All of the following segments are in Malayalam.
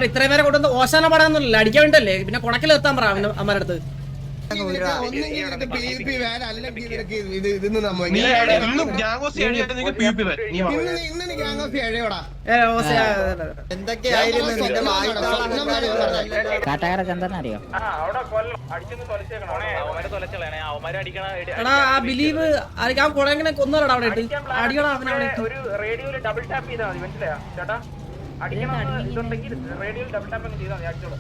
ഇത്രയും പേരെ കൊണ്ടുവന്ന് ഓശാന പാടാന്നല്ല അടിക്കാൻ വേണ്ടല്ലേ പിന്നെ കുണക്കിൽ എത്താൻ പറ അമ്മയുടെ അടുത്ത് കാട്ടാക്കട ചന്ദ്രൻ അറിയോ എടാ ആ ബിലീവ് ആ കുളങ്ങനെ കൊന്നോടാ അവിടെ ഇട്ട് അടിയടാ അവനവിടെ റേഡിയോയിൽ ഡബിൾ ടാപ്പ് ചെയ്താൽ മതി മനസ്സിലായോ ചേട്ടാ അടിക്കണമെന്നുണ്ടെങ്കിൽ റേഡിയോയിൽ ഡബിൾ ടാപ്പ് ഒക്കെ ചെയ്താൽ മതി അടിച്ചോളൂ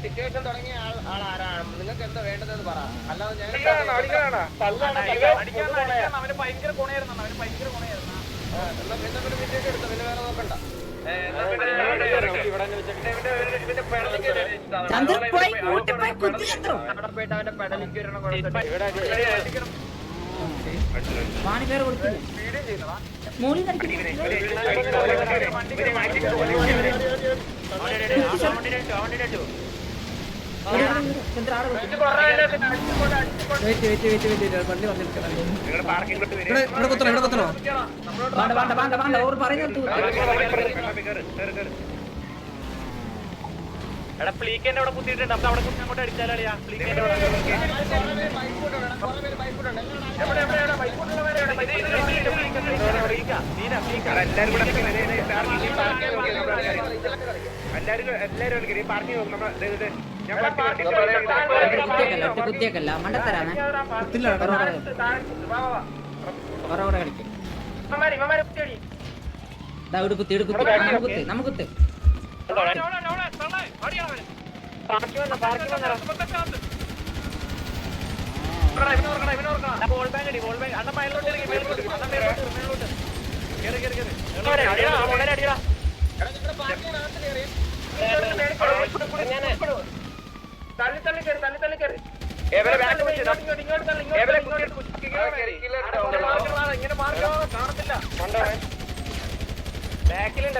സിറ്റുവേഷൻ തുടങ്ങിയ ആളാരാണ് നിങ്ങൾക്ക് എന്താ വേണ്ടതെന്ന് പറ അല്ലാതെ അവന് ഭയങ്കര ഗുണയായിരുന്നു അവന് ഭയങ്കര ഗുണയായിരുന്നു പിന്നെ വിജയൊക്കെ എടുത്തു പിന്നെ വേറെ നോക്കണ്ട അവന്റെ പെടലിക്ക് എടാ പ്ലീക്കന്റെ അവിടെ കുത്തിയിട്ടുണ്ട് നമുക്ക് അവിടെ കുത്തി അങ്ങോട്ട് അടിച്ചാലാളിയാ പ്ലീക്കന്റെ കുത്തിയേക്കല്ല മണ്ടത്തരാണ് കുത്തി നമുക്ക്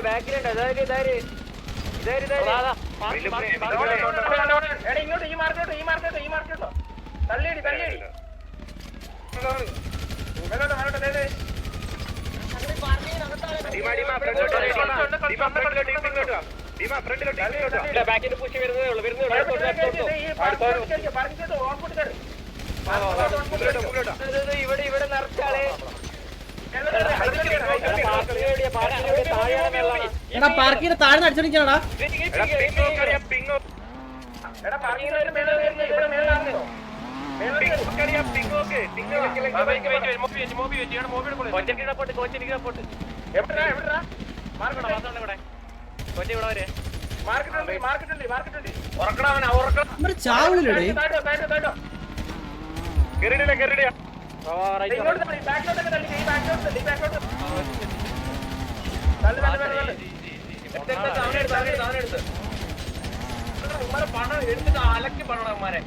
ബാക്കിലുണ്ട് ഇങ്ങോട്ട് ഈ മാർക്കട്ടോ തള്ളിയടി ബാക്കിന്റെ പൂശി ഇവിടെ നിറച്ചാളെ എടാ പാർക്കിന്റെ താഴെ അടിച്ചടിക്കണടാ ചാവൂലേ പണം എടുത്തിട്ട് അലക്കി പണമാരെ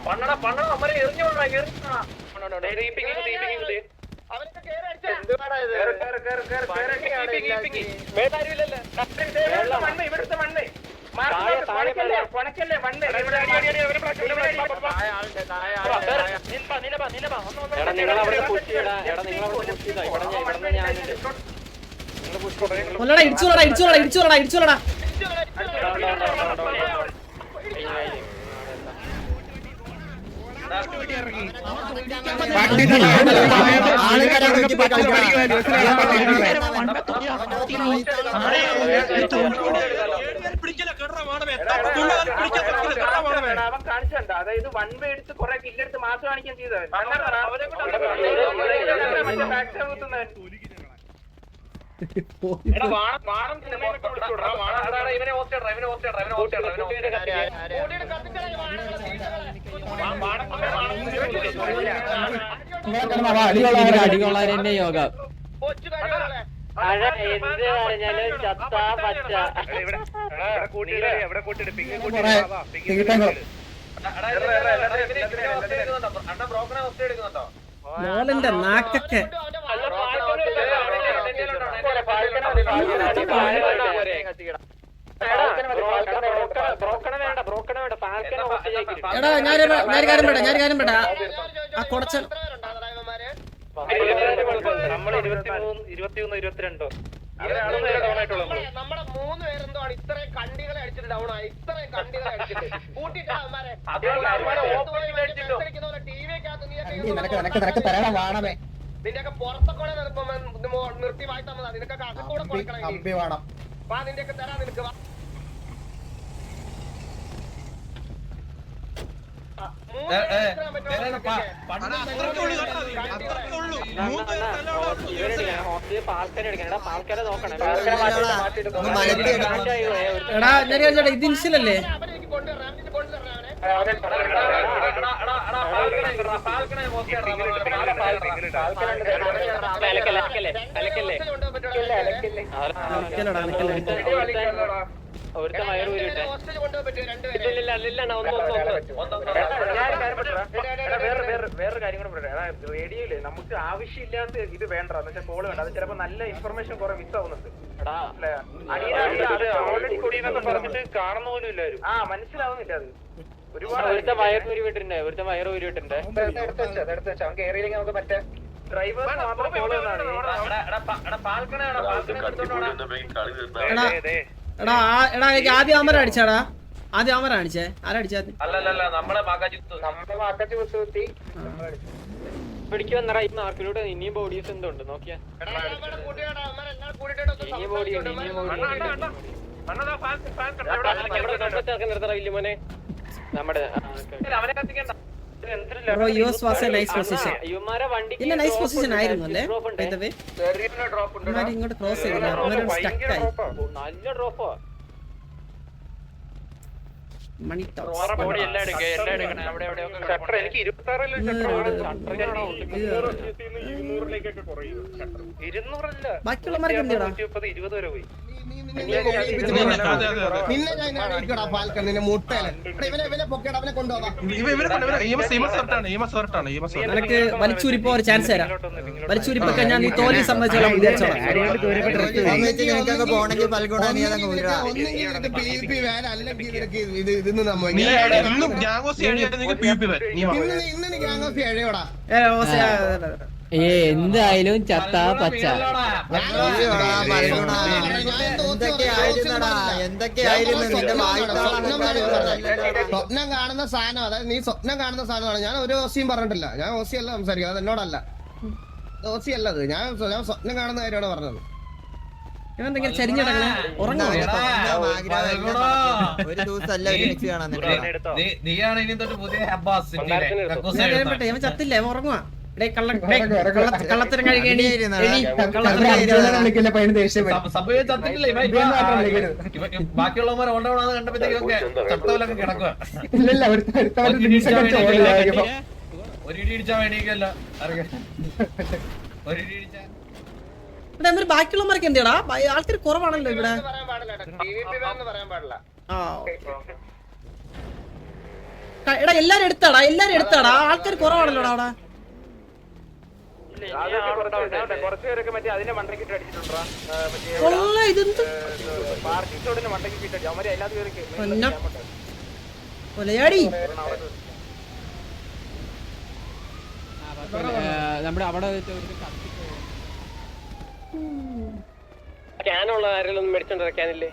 പണ്ണട അമ്മരെ എറിഞ്ഞോടാ ഇവിടുത്തെ മണ്ണ് പണക്കല്ലേ മണ്ണ് ഇടിച്ചോളടാ അവൻ കാണിച്ചണ്ട, അതായത് വൺ വേ എടുത്ത് കുറെ കില്ലെടുത്ത് മാസം കാണിക്കാൻ ചെയ്തവൻ. അടികൊള്ളാരെ യോഗ മോളിന്റെ നാക്കൊക്കെ എടാ ഞാൻ കാര്യം പെടാ ആ കൊടച്ചൻ നമ്മള് 23, 22 നമ്മുടെ 3 പേരെന്തോ ഇത്രയും കണ്ടികളെ അടിച്ചിട്ട് ഡൗൺ ആയി. ഇത്രയും കണ്ടികളെ അടിച്ചിട്ട് നിന്റെയൊക്കെ പുറത്തൊക്കെ നിർത്തി വായി തന്നതാ. നിനക്കൊക്കെ അകത്തൂടെ കൊടുക്കണം. വാ നിന്റെയൊക്കെ തരാം നിനക്ക്. എടാ ഞാൻ ഇത് ഇൻസിലല്ലേ വേറൊരു കാര്യം കൂടെ പറയട്ടെ. റേഡിയോയില് നമുക്ക് ആവശ്യമില്ലാത്ത ഇത് വേണ്ട എന്ന് വെച്ചാൽ കോള് വേണ്ട. അത് ചിലപ്പോ നല്ല ഇൻഫർമേഷൻ കുറെ മിസ് ആവുന്നുണ്ട്. പറഞ്ഞിട്ട് കാണുന്ന പോലും ഇല്ലാരും. മനസ്സിലാവുന്നില്ല അത്. ഒരുപാട് നമുക്ക് മറ്റേ ഡ്രൈവേഴ്സ് മാത്രം കോള് എടാ എനിക്ക് ആദ്യം അമര അടിച്ചാടാ. ആദ്യം അമര അടിച്ചേ. ആരാ അടിച്ചാ? അല്ലല്ല നമ്മളെ മാക്കാച്ചി കുത്തി പിടിക്കുവന്നറ. ഈ മാർക്കിലൂടെ ഇനിയും ബോഡീസ് എന്തുണ്ട് നോക്കിയാ. മോനെ നമ്മുടെ അവനെ കത്തിക്കണ്ട. Bro, yours was a nice position. ഇല്ല നൈസ് പൊസിഷൻ ആയിരുന്നു അല്ലേ? ഇങ്ങോട്ട് ക്രോസ് ചെയ്തില്ല. സ്റ്റക്ക് ആയി. നല്ല ഡ്രോപ്പാ. മണി എനിക്ക് 200 ബാക്കിയുള്ളമാർക്ക് എന്തിനാ? 20 വരെ പോയി. നിന്നെ ഞാൻ ഫാൽക്കൺ നിന്നെ മുട്ടയില് ഇവനെ പൊക്കേട അവനെ കൊണ്ടുപോകാം. നിനക്ക് വലിച്ചൂരിപ്പോ ഒരു ചാൻസ് തരാം. വലിച്ചൂരിപ്പോ കഴിഞ്ഞാൽ നീ തോൽവി സംബന്ധിച്ചോളാം വിചാരിച്ചോളാം. എന്തായാലും ചത്താ പച്ച. സ്വപ്നം കാണുന്ന സാധനം, അതായത് നീ സ്വപ്നം കാണുന്ന സാധനമാണ്. ഞാൻ ഒരു ഓസിയും പറഞ്ഞിട്ടില്ല. ഞാൻ ഓസിയല്ല സംസാരിക്കുന്നത്, അത് എന്നോടല്ല. ഓസി അല്ലത്. ഞാൻ സ്വപ്നം കാണുന്ന കാര്യമാണ് പറഞ്ഞത്. ഇവന്തെങ്കിലും ചരിഞ്ഞിടങ്ങണേ ഉറങ്ങോ? ഒരു ദിവസമല്ല ഇവൻ ചത്തില്ല, ഇവൻ ഉറങ്ങുവാ. കള്ളത്തരം കഴിക്കേണ്ടി ബാക്കിയുള്ളവന്മാർ ഓണ്ടവണെന്ന് കണ്ടപ്പോഴത്തേക്കൊക്കെ ചത്തവലൊക്കെ കിടക്കുക. ഒരു ഇടി ഇടിച്ചാ വേണ്ടിക്കല്ല ഒരു ഇടി ഇടിച്ചാ. എന്നിട്ട് ബാക്കിയുള്ളവർക്ക് എന്തിടാ? ആൾക്കാർ കുറവാണല്ലോ ഇവിടെ. എടാ എല്ലാരും എടുത്താടാ. ആൾക്കാർ കുറവാണല്ലോ അവിടെ. കുറച്ചുപേരൊക്കെ മറ്റേ അതിന്റെ മണ്ടക്കിട്ട് അടിച്ചിട്ടുണ്ടോ? ഇതെന്ത് പാർക്കിംഗ് മണ്ടക്കിട്ട് അവര് എല്ലാ കൊലയാടി. നമ്മുടെ അവിടെ ക്യാനുള്ള ആരെങ്കിലും മേടിച്ചോണ്ടിരിക്കാനില്ലേ?